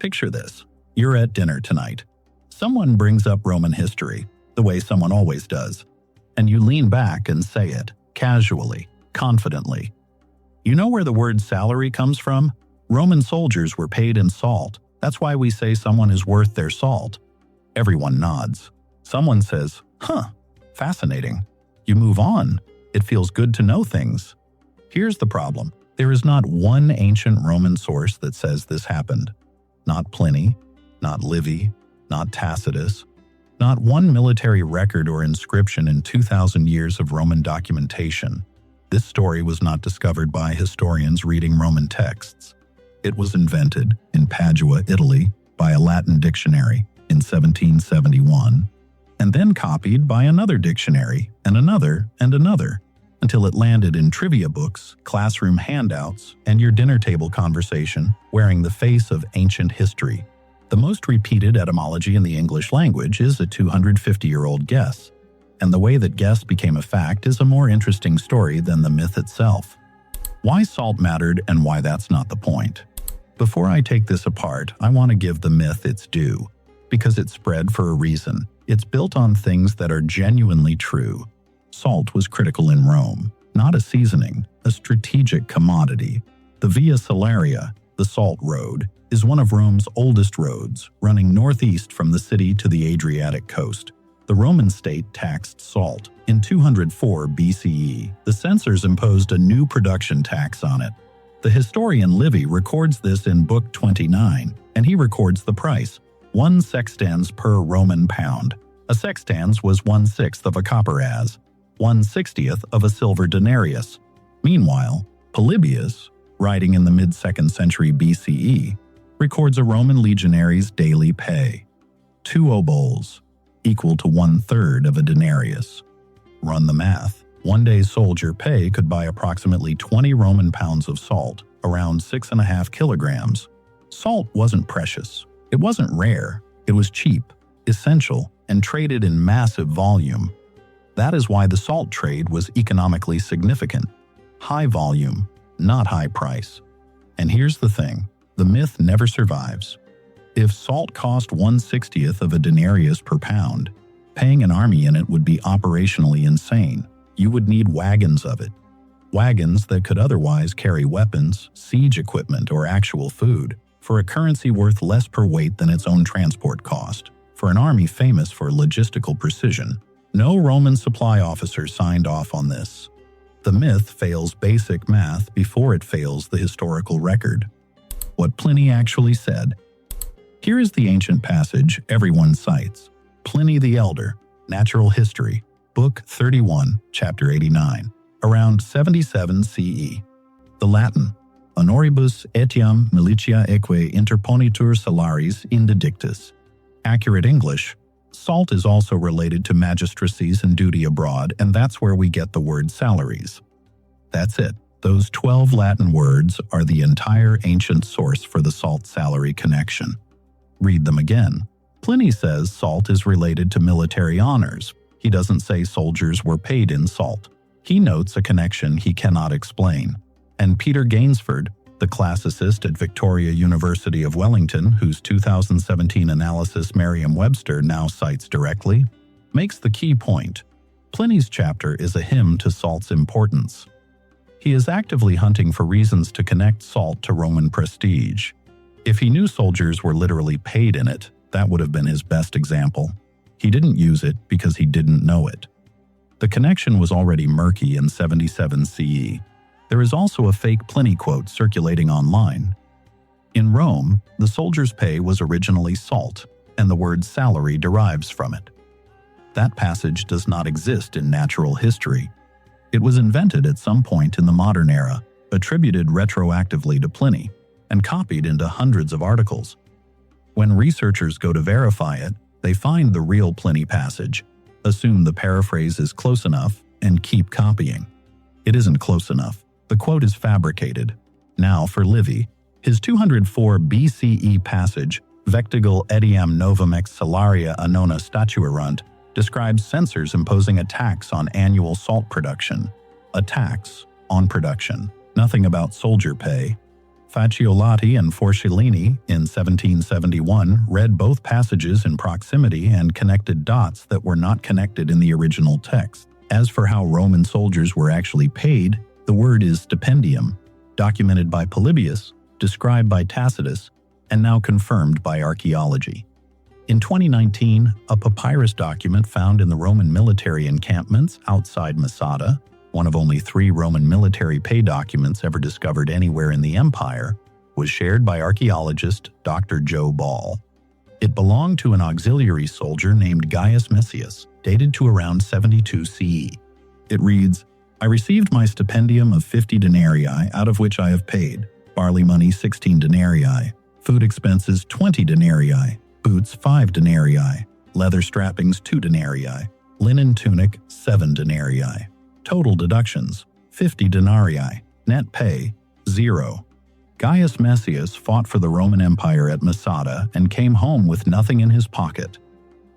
Picture this. You're at dinner tonight. Someone brings up Roman history, the way someone always does, and you lean back and say it, casually, confidently. You know where the word salary comes from? Roman soldiers were paid in salt. That's why we say someone is worth their salt. Everyone nods. Someone says, fascinating. You move on. It feels good to know things. Here's the problem. There is not one ancient Roman source that says this happened. Not Pliny, not Livy, not Tacitus, not one military record or inscription in 2,000 years of Roman documentation. This story was not discovered by historians reading Roman texts. It was invented in Padua, Italy, by a Latin dictionary in 1771, and then copied by another dictionary and another, until it landed in trivia books, classroom handouts, and your dinner table conversation, wearing the face of ancient history. The most repeated etymology in the English language is a 250-year-old guess, and the way that guess became a fact is a more interesting story than the myth itself. Why salt mattered and why that's not the point. Before I take this apart, I want to give the myth its due, because it spread for a reason. It's built on things that are genuinely true. Salt was critical in Rome, not a seasoning, a strategic commodity. The Via Salaria, the Salt Road, is one of Rome's oldest roads, running northeast from the city to the Adriatic coast. The Roman state taxed salt. In 204 BCE, the censors imposed a new production tax on it. The historian Livy records this in Book 29, and he records the price: 1 sextans per Roman pound. A sextans was 1/6 of a copper as, 1/60th of a silver denarius. Meanwhile, Polybius, writing in the mid-2nd century BCE, records a Roman legionary's daily pay: 2 obols, equal to 1/3 of a denarius. Run the math. One day's soldier pay could buy approximately 20 Roman pounds of salt, around 6.5 kilograms. Salt wasn't precious. It wasn't rare. It was cheap, essential, and traded in massive volume. That is why the salt trade was economically significant. High volume, not high price. And here's the thing, the myth never survives. If salt cost 1/60th of a denarius per pound, paying an army in it would be operationally insane. You would need wagons of it. Wagons that could otherwise carry weapons, siege equipment, or actual food, for a currency worth less per weight than its own transport cost. For an army famous for logistical precision, no Roman supply officer signed off on this. The myth fails basic math before it fails the historical record. What Pliny actually said. Here is the ancient passage everyone cites. Pliny the Elder, Natural History, Book 31, Chapter 89, around 77 CE. The Latin, Honoribus etiam militia eque interponitur salaris indedictus. Accurate English, salt is also related to magistracies and duty abroad, and that's where we get the word salaries. That's it. Those 12 Latin words are the entire ancient source for the salt-salary connection. Read them again. Pliny says salt is related to military honors. He doesn't say soldiers were paid in salt. He notes a connection he cannot explain. And Peter Gainsford, the classicist at Victoria University of Wellington, whose 2017 analysis Merriam-Webster now cites directly, makes the key point. Pliny's chapter is a hymn to salt's importance. He is actively hunting for reasons to connect salt to Roman prestige. If he knew soldiers were literally paid in it, that would have been his best example. He didn't use it because he didn't know it. The connection was already murky in 77 CE. There is also a fake Pliny quote circulating online. In Rome, the soldier's pay was originally salt, and the word salary derives from it. That passage does not exist in natural history. It was invented at some point in the modern era, attributed retroactively to Pliny, and copied into hundreds of articles. When researchers go to verify it, they find the real Pliny passage, assume the paraphrase is close enough, and keep copying. It isn't close enough. The quote is fabricated. Now for Livy, his 204 BCE passage, Vectigul etiam novum ex salaria annona statuerunt, describes censors imposing a tax on annual salt production. A tax on production. Nothing about soldier pay. Facciolati and Forcellini in 1771 read both passages in proximity and connected dots that were not connected in the original text. As for how Roman soldiers were actually paid, the word is stipendium, documented by Polybius, described by Tacitus, and now confirmed by archaeology. In 2019, a papyrus document found in the Roman military encampments outside Masada, one of only 3 Roman military pay documents ever discovered anywhere in the empire, was shared by archaeologist Dr. Joe Ball. It belonged to an auxiliary soldier named Gaius Messius, dated to around 72 CE. It reads, "I received my stipendium of 50 denarii, out of which I have paid, barley money 16 denarii, food expenses 20 denarii, boots 5 denarii, leather strappings 2 denarii, linen tunic 7 denarii. Total deductions, 50 denarii. Net pay, 0. Gaius Messius fought for the Roman Empire at Masada and came home with nothing in his pocket.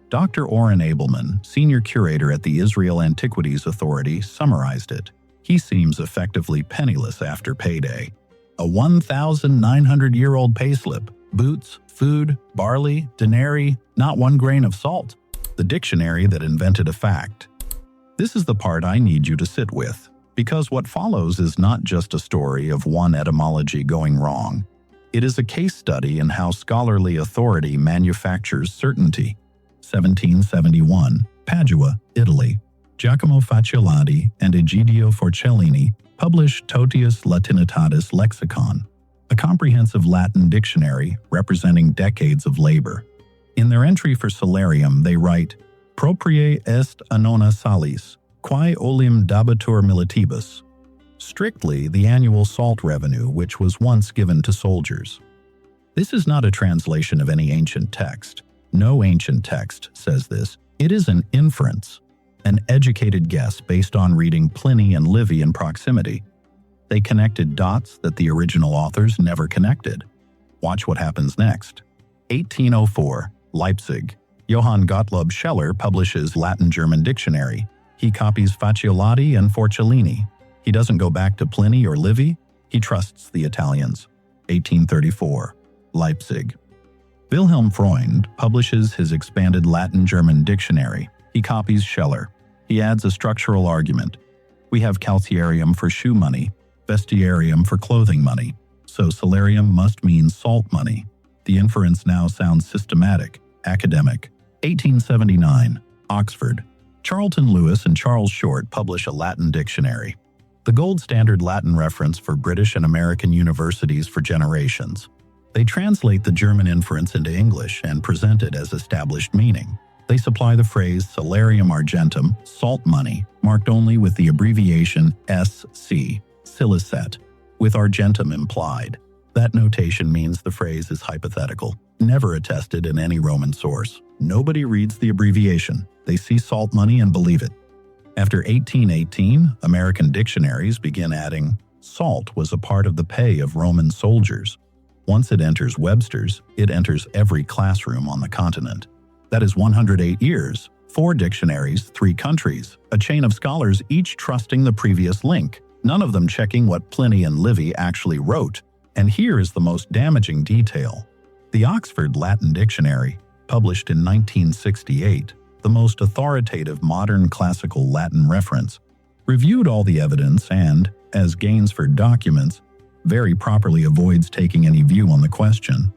Dr. Oren Abelman, senior curator at the Israel Antiquities Authority, summarized it. He seems effectively penniless after payday. A 1,900-year-old payslip, boots, food, barley, denarii, not 1 grain of salt. The dictionary that invented a fact. This is the part I need you to sit with, because what follows is not just a story of one etymology going wrong. It is a case study in how scholarly authority manufactures certainty. 1771, Padua, Italy. Giacomo Facciolati and Egidio Forcellini published Totius Latinitatis Lexicon, a comprehensive Latin dictionary representing decades of labor. In their entry for salarium, they write, "Propriae est annona salis, quae olim dabitur militibus." Strictly, the annual salt revenue which was once given to soldiers. This is not a translation of any ancient text. No ancient text says this. It is an inference, an educated guess based on reading Pliny and Livy in proximity. They connected dots that the original authors never connected. Watch what happens next. 1804, Leipzig. Johann Gottlob Scheller publishes Latin-German dictionary. He copies Facciolati and Forcellini. He doesn't go back to Pliny or Livy. He trusts the Italians. 1834, Leipzig. Wilhelm Freund publishes his expanded Latin-German dictionary. He copies Scheller. He adds a structural argument. We have calciarium for shoe money, vestiarium for clothing money, so salarium must mean salt money. The inference now sounds systematic, academic. 1879, Oxford. Charlton Lewis and Charles Short publish a Latin dictionary, the gold standard Latin reference for British and American universities for generations. They translate the German inference into English and present it as established meaning. They supply the phrase salarium argentum, salt money, marked only with the abbreviation SC, silicet, with argentum implied. That notation means the phrase is hypothetical, never attested in any Roman source. Nobody reads the abbreviation. They see salt money and believe it. After 1818, American dictionaries begin adding, salt was a part of the pay of Roman soldiers. Once it enters Webster's, it enters every classroom on the continent. That is 108 years, 4 dictionaries, 3 countries, a chain of scholars each trusting the previous link, none of them checking what Pliny and Livy actually wrote. And here is the most damaging detail. The Oxford Latin Dictionary, published in 1968, the most authoritative modern classical Latin reference, reviewed all the evidence and, as Gainsford documents, very properly avoids taking any view on the question.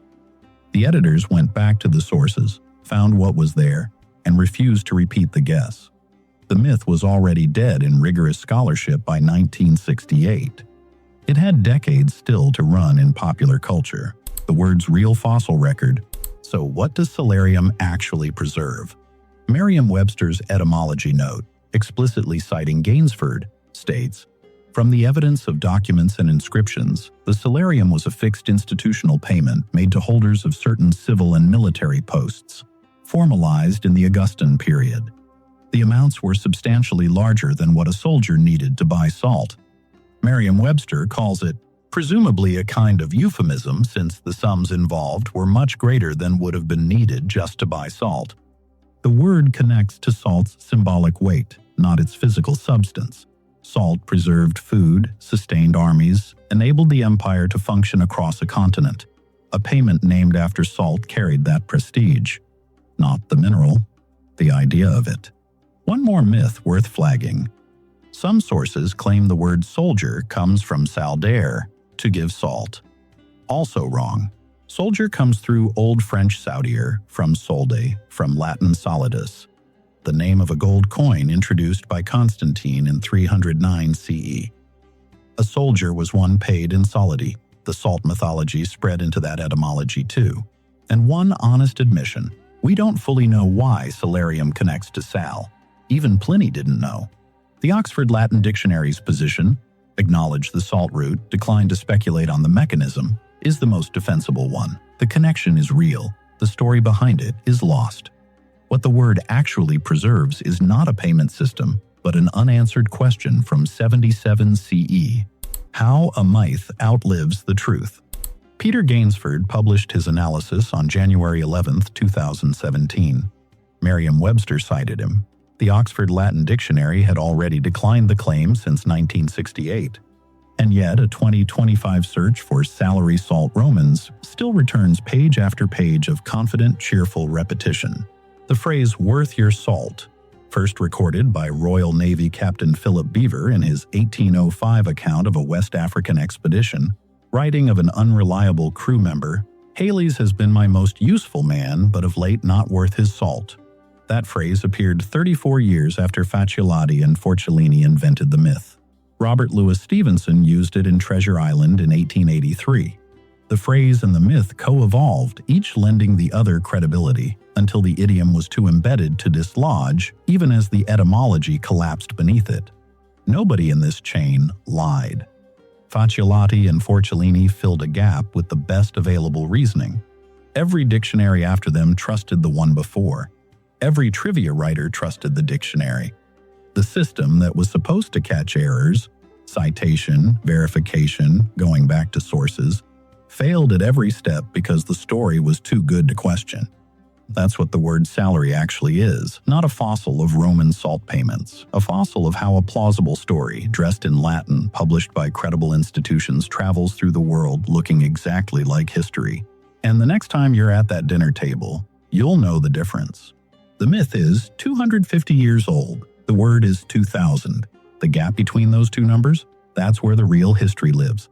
The editors went back to the sources, found what was there, and refused to repeat the guess. The myth was already dead in rigorous scholarship by 1968. It had decades still to run in popular culture. The word's real fossil record. So what does salarium actually preserve? Merriam-Webster's etymology note, explicitly citing Gainsford, states, "From the evidence of documents and inscriptions, the salarium was a fixed institutional payment made to holders of certain civil and military posts, formalized in the Augustan period. The amounts were substantially larger than what a soldier needed to buy salt." Merriam-Webster calls it, presumably a kind of euphemism since the sums involved were much greater than would have been needed just to buy salt. The word connects to salt's symbolic weight, not its physical substance. Salt preserved food, sustained armies, enabled the empire to function across a continent. A payment named after salt carried that prestige. Not the mineral, the idea of it. One more myth worth flagging. Some sources claim the word soldier comes from saldare, to give salt. Also wrong. Soldier comes through Old French saudier, from solde, from Latin solidus, the name of a gold coin introduced by Constantine in 309 CE. A soldier was one paid in solidi. The salt mythology spread into that etymology too. And one honest admission, we don't fully know why salarium connects to sal. Even Pliny didn't know. The Oxford Latin Dictionary's position, acknowledge the salt root, decline to speculate on the mechanism, is the most defensible one. The connection is real. The story behind it is lost. What the word actually preserves is not a payment system, but an unanswered question from 77 CE. How a myth outlives the truth. Peter Gainsford published his analysis on January 11, 2017. Merriam-Webster cited him. The Oxford Latin Dictionary had already declined the claim since 1968. And yet, a 2025 search for salary salt Romans still returns page after page of confident, cheerful repetition. The phrase "worth your salt," first recorded by Royal Navy Captain Philip Beaver in his 1805 account of a West African expedition, writing of an unreliable crew member, "Halley's has been my most useful man, but of late not worth his salt." That phrase appeared 34 years after Fabricated and Forcellini invented the myth. Robert Louis Stevenson used it in Treasure Island in 1883. The phrase and the myth co-evolved, each lending the other credibility, until the idiom was too embedded to dislodge, even as the etymology collapsed beneath it. Nobody in this chain lied. Fabricated and Forcellini filled a gap with the best available reasoning. Every dictionary after them trusted the one before. Every trivia writer trusted the dictionary. The system that was supposed to catch errors, citation, verification, going back to sources, failed at every step because the story was too good to question. That's what the word salary actually is, not a fossil of Roman salt payments, a fossil of how a plausible story, dressed in Latin, published by credible institutions, travels through the world looking exactly like history. And the next time you're at that dinner table, you'll know the difference. The myth is 250 years old. The word is 2000. The gap between those two numbers? That's where the real history lives.